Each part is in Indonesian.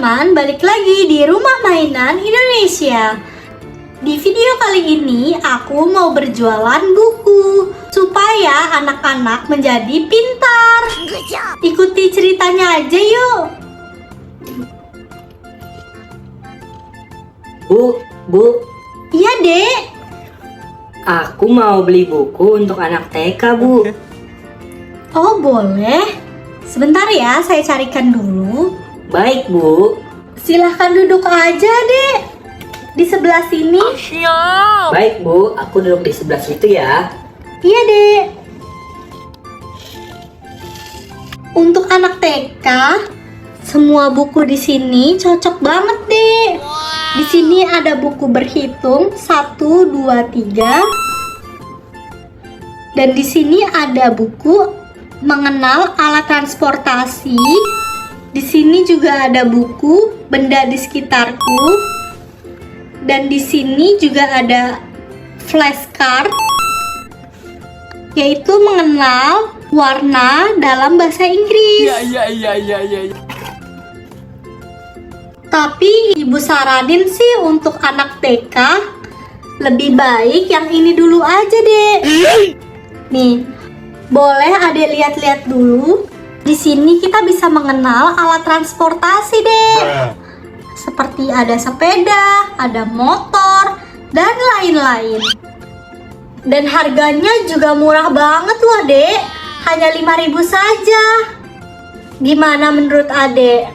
teman-teman, balik lagi di Rumah Mainan Indonesia. Di video kali ini aku mau berjualan buku supaya anak-anak menjadi pintar. Ikuti ceritanya aja yuk. Bu, Iya dek. aku mau beli buku untuk anak TK, Bu. Oh boleh. Sebentar ya, saya carikan dulu. Baik, Bu. Silahkan duduk aja dek. Di sebelah sini. Baik, Bu. Aku duduk di sebelah situ ya. Iya dek. Untuk anak TK, semua buku di sini cocok banget dek. Di sini ada buku berhitung 1, 2, 3. Dan di sini ada buku mengenal alat transportasi. Di sini juga ada buku benda di sekitarku. Dan di sini juga ada flashcard, yaitu mengenal warna dalam bahasa Inggris. Iya. Tapi ibu saranin sih untuk anak TK lebih baik yang ini dulu aja deh. Nih, boleh adek lihat-lihat dulu. Di sini kita bisa mengenal alat transportasi deh. Seperti ada sepeda, ada motor, dan lain-lain. Dan harganya juga murah banget loh dek. Hanya 5.000 saja. Gimana menurut adek?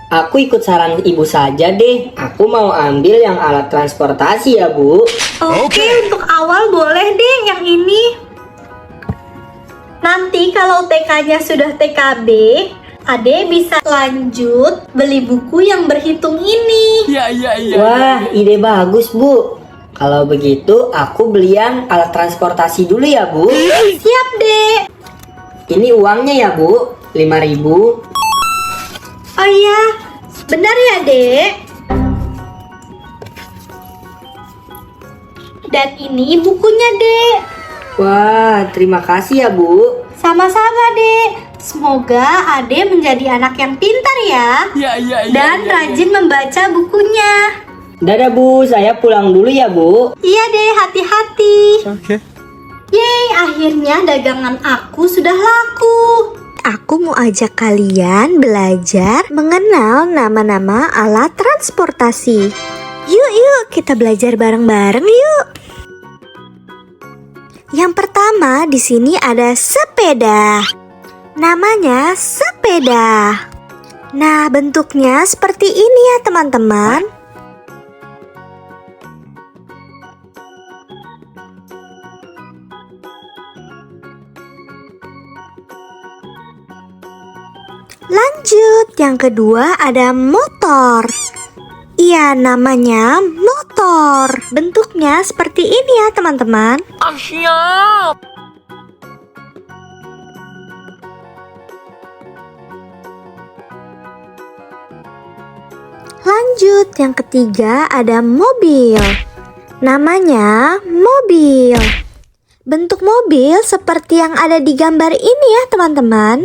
Aku ikut saran Ibu saja deh. Aku mau ambil yang alat transportasi ya, Bu. Oke, untuk awal boleh deh yang ini. Nanti kalau TK-nya sudah TKB, Ade bisa lanjut beli buku yang berhitung ini. Iya. Wah, ide bagus, Bu. Kalau begitu, aku beli yang alat transportasi dulu ya, Bu. Siap deh. Ini uangnya ya, Bu. 5.000. Oh iya, benar ya dek. Dan ini bukunya dek. Wah, terima kasih ya, Bu. Sama-sama dek. Semoga Ade menjadi anak yang pintar ya. Iya. Dan rajin membaca bukunya. Dadah, Bu. Saya pulang dulu ya, Bu. Iya deh, hati-hati. Oke. Yeay, akhirnya dagangan aku sudah laku. Aku mau ajak kalian belajar mengenal nama-nama alat transportasi. Yuk, kita belajar bareng-bareng yuk. Yang pertama di sini ada sepeda. Namanya sepeda. Nah, bentuknya seperti ini ya, teman-teman. Lanjut, yang kedua ada motor. Iya, namanya motor. Bentuknya seperti ini ya, teman-teman. Lanjut, yang ketiga ada mobil. Namanya mobil. Bentuk mobil seperti yang ada di gambar ini ya, teman-teman.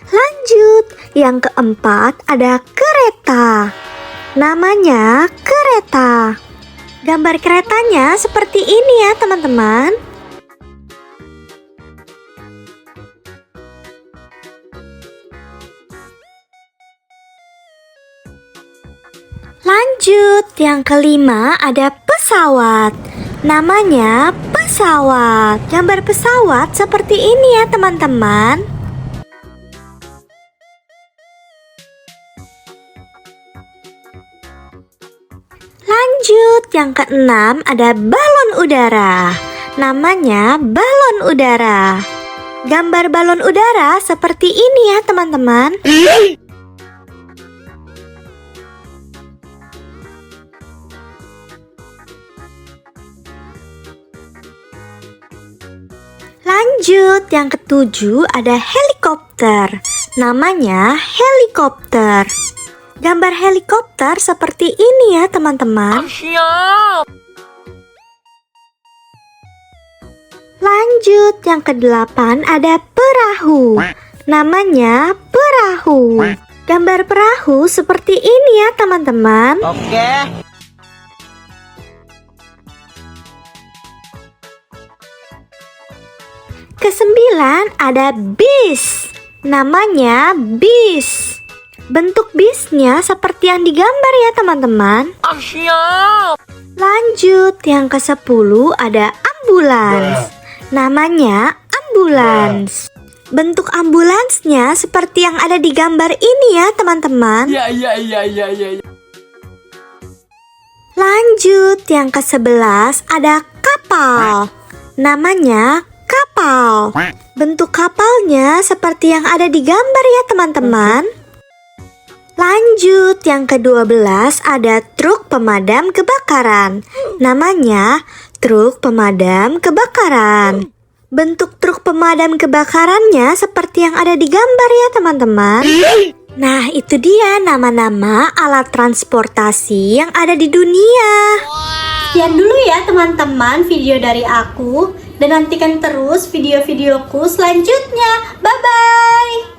Lanjut, yang keempat ada kereta. Namanya kereta. Gambar keretanya seperti ini ya, teman-teman. Lanjut, yang kelima ada pesawat. Namanya pesawat. Gambar pesawat seperti ini ya, teman-teman. Lanjut, yang keenam ada balon udara. Namanya balon udara. Gambar balon udara seperti ini ya, teman-teman. Lanjut, yang ketujuh ada helikopter. Namanya helikopter. Gambar helikopter seperti ini ya, teman-teman. Lanjut, yang kedelapan ada perahu. Namanya perahu. Gambar perahu seperti ini ya teman-teman. Oke. Kesembilan ada bis. Namanya bis. Bentuk bisnya seperti yang digambar ya teman-teman. Lanjut, yang ke-10 ada ambulans. Namanya ambulans. Bentuk ambulansnya seperti yang ada di gambar ini ya teman-teman. Iya. Lanjut, yang ke-11 ada kapal. Namanya kapal. Bentuk kapalnya seperti yang ada di gambar ya teman-teman. Lanjut, yang ke-12 ada truk pemadam kebakaran. Namanya truk pemadam kebakaran. Bentuk truk pemadam kebakarannya seperti yang ada di gambar ya teman-teman. Nah, itu dia nama-nama alat transportasi yang ada di dunia. Sekian dulu ya teman-teman video dari aku. Dan nantikan terus video-videoku selanjutnya. Bye-bye.